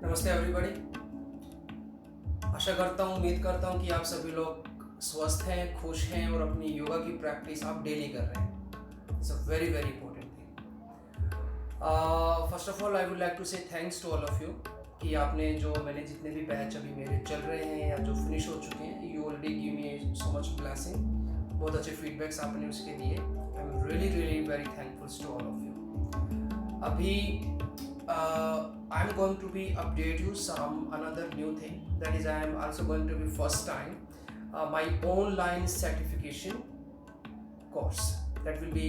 नमस्ते एवरीबॉडी। आशा करता हूँ, उम्मीद करता हूँ कि आप सभी लोग स्वस्थ हैं, खुश हैं और अपनी योगा की प्रैक्टिस आप डेली कर रहे हैं। It's a very very important thing. First of all I would like to say thanks to all of you कि आपने जो मैंने जितने भी बैच अभी मेरे चल रहे हैं या जो फिनिश हो चुके हैं, you already give me so much blessing. बहुत अच्छे फीडबैक्स आपने उसके दिए। I am really really very thankful to all of you. अभी I'm going to be update you some another new thing, that is I am also going to be first time my online certification course that will be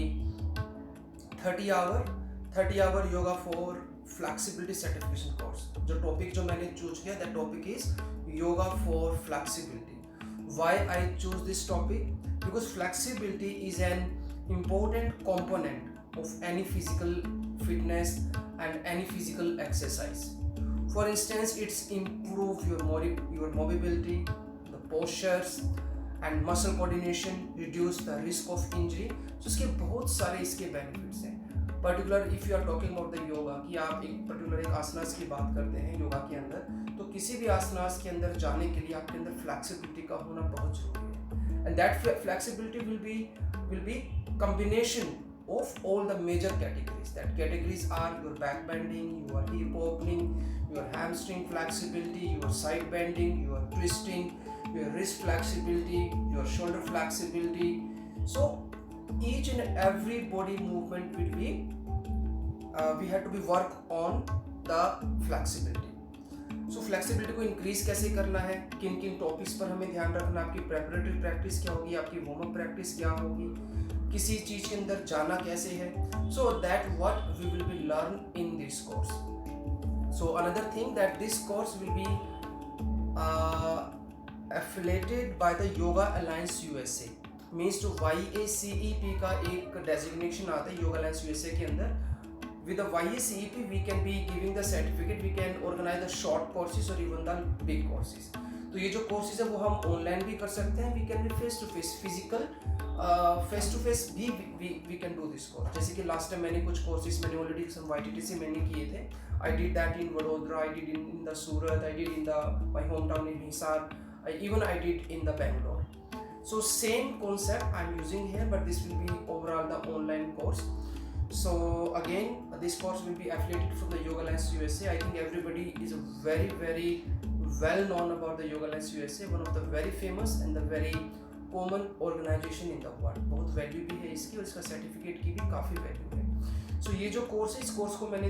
30 hour yoga for flexibility certification course. जो topic जो मैंने choose किया, that topic is yoga for flexibility. Why I choose this topic? Because flexibility is an important component of any physical fitness and any physical exercise. For instance, it's improve your mobility, the postures and muscle coordination, reduce the risk of injury. So इसके बहुत सारे इसके benefits हैं. Particular if you are talking about the yoga, कि आप एक particular एक आसनास की बात करते हैं योगा के अंदर, तो किसी भी आसनास के अंदर जाने के लिए आपके अंदर flexibility का होना बहुत जरूरी है. And that flexibility will be combination of all the major categories. That categories are your back bending, your hip opening, your hamstring flexibility, your side bending, your twisting, your wrist flexibility, your shoulder flexibility. So each and every body movement will be we have to be work on the flexibility. So flexibility को increase कैसे करना है, किन किन topics पर हमें ध्यान रखना, आपकी प्रेपरेटरी प्रैक्टिस क्या होगी, आपकी वार्म अप प्रैक्टिस क्या होगी, किसी चीज के अंदर जाना कैसे है. So that what we will be learn in this course. So another thing that this course will be affiliated by the Yoga Alliance USA. Means to YACEP का एक designation आता है Yoga Alliance USA के अंदर. With the YACEP we can be giving the certificate, we can organize the short courses or even the big courses. तो ये जो courses है वो हम ऑनलाइन भी कर सकते हैं, we can be face to face, physical face to face भी we can do this course. जैसे कि लास्ट टाइम मैंने कुछ कोर्सेज मैंने ऑलरेडी सम YTT से मैंने किए थे. I did that in Vadodara, I did in the Surat, I did in the my home town in Hisar, even I did in the Bangalore. So same concept I'm using here, but this will be overall the online course. So again this course will be affiliated from the Yoga Alliance USA. I think everybody is very well known about the Yoga Alliance USA, one of the very famous and the very common organization in the world. बहुत value भी है इसकी और इसका certificate की भी काफ़ी value है. सो ये जो कोर्स है, इस कोर्स को मैंने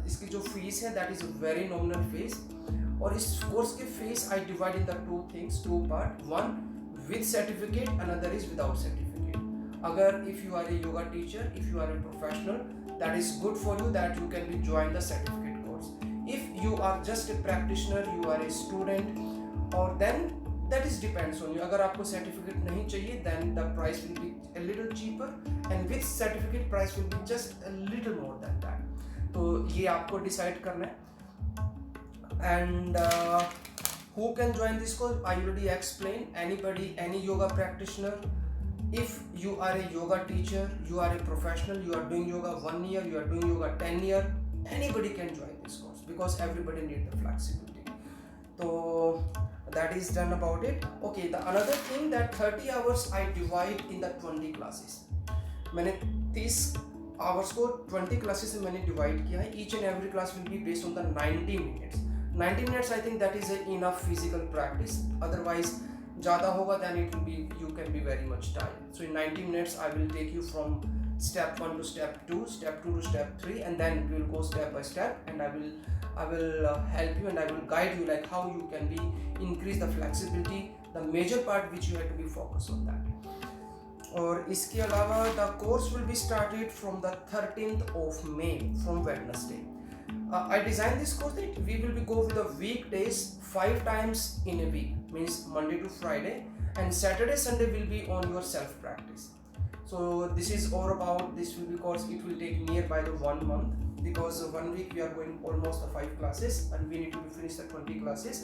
इसकी जो फीस है that is a very nominal fees. और इस कोर्स की fees I divide in the two part. One with certificate, another is without certificate. अगर if you are a yoga teacher, if you are a professional, that is good for you, that you can be join the certificate course. If you are just a practitioner, you are a student, or then that is depends on you. अगर आपको certificate नहीं चाहिए, then the price will be a little cheaper, and with certificate price will be just a little more than that. तो ये आपको decide करना है. And who can join this course? I already explained. Anybody, any yoga practitioner. If you are a yoga teacher, you are a professional, you are doing yoga 1 year, you are doing yoga 10 year, anybody can join this course because everybody need the flexibility. So that is done about it. Okay, the another thing that 30 hours I divide in the 20 classes. मैंने 30 hours को 20 classes में मैंने divide किया है. Each and every class will be based on the 90 minutes. 90 minutes I think that is enough physical practice. Otherwise ज़्यादा होगा then it will be, you can be very much tired. So in 90 minutes I will take you from step 1 to step 2, step 2 to step 3, and then we will go step by step, and I will help you and I will guide you like how you can be increase the flexibility, the major part which you have to be focused on that. और इसके अलावा the course will be started from the 13th of May from Wednesday. I designed this course that we will be go with the weekdays 5 times in a week, means Monday to Friday, and Saturday Sunday will be on your self practice. So this is all about this will be course. It will take nearby the 1 month, because 1 week we are going almost the 5 classes and we need to finish the 20 classes.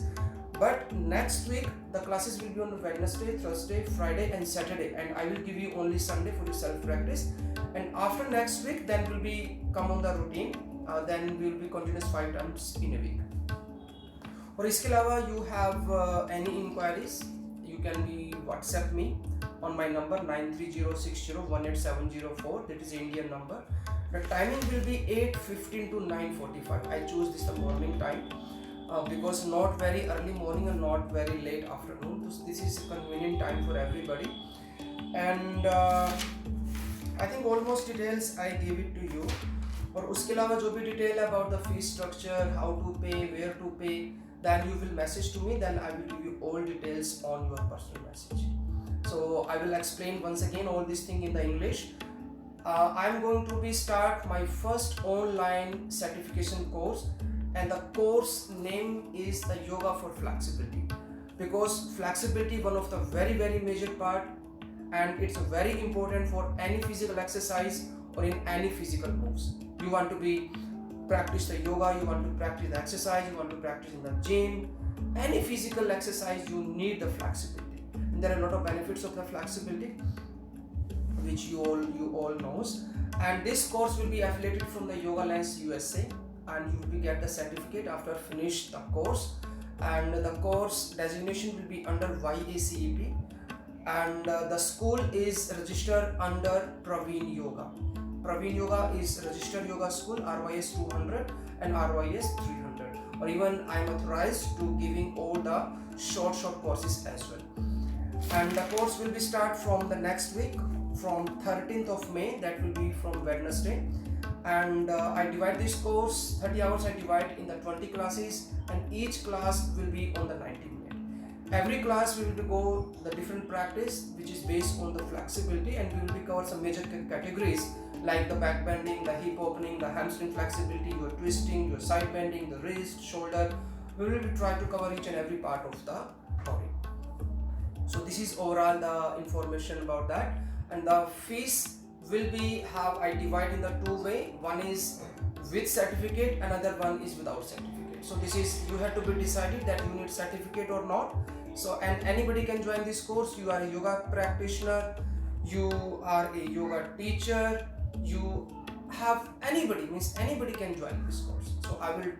But next week the classes will be on Wednesday, Thursday, Friday and Saturday, and I will give you only Sunday for your self practice. And after next week then will be come on the routine. then we will be continuous 5 times in a week. और इसके अलावा you have any inquiries, you can be WhatsApp me on my number 9306018704. That is Indian number. The timing will be 8:15 to 9:45. I choose this the morning time because not very early morning and not very late afternoon. So this is a convenient time for everybody. And I think almost details I gave it to you. और उसके अलावा जो भी detail है about the fee structure, how to pay, where to pay, then you will message to me, then I will give you all details on your personal message. So I will explain once again all this thing in the English. I'm going to be start my first online certification course, and the course name is the Yoga for Flexibility, because flexibility one of the very major part, and it's very important for any physical exercise or in any physical moves. You want to be practice the yoga, you want to practice the exercise, you want to practice in the gym, any physical exercise, you need the flexibility. And there are a lot of benefits of the flexibility which you all knows. And this course will be affiliated from the Yoga Alliance USA, and you will get the certificate after finish the course. And the course designation will be under YACEP, and the school is registered under Praveen Yoga. Praveen Yoga is registered yoga school, RYS 200 and RYS 300. Or even I am authorized to giving all the short courses as well. And the course will be start from the next week, from 13th of May, that will be from Wednesday. And I divide this course, 30 hours I divide in the 20 classes, and each class will be on the 90 minutes. Every class we will go the different practice which is based on the flexibility, and we will be cover some major categories like the back bending, the hip opening, the hamstring flexibility, your twisting, your side bending, the wrist, shoulder. We will be try to cover each and every part of the body. So this is overall the information about that. And the fees will be I divide in the two way. One is with certificate, another one is without certificate. So this is, you have to be decided that you need certificate or not. So, and anybody can join this course. You are a yoga practitioner, you are a yoga teacher, you have anybody can join this course. So I will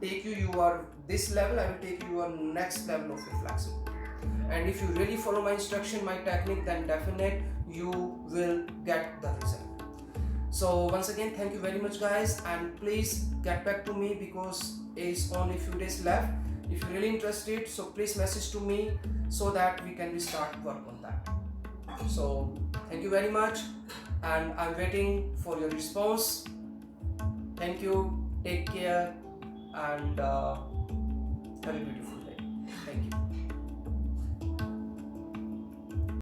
take you are this level, I will take you your next level of your flexibility. And if you really follow my instruction, my technique, then definitely you will get the result. So once again, thank you very much guys, and please get back to me because it's only few days left. If you're really interested, so please message to me so that we can start work on that. So thank you very much, and I'm waiting for your response. Thank you, take care, and have a beautiful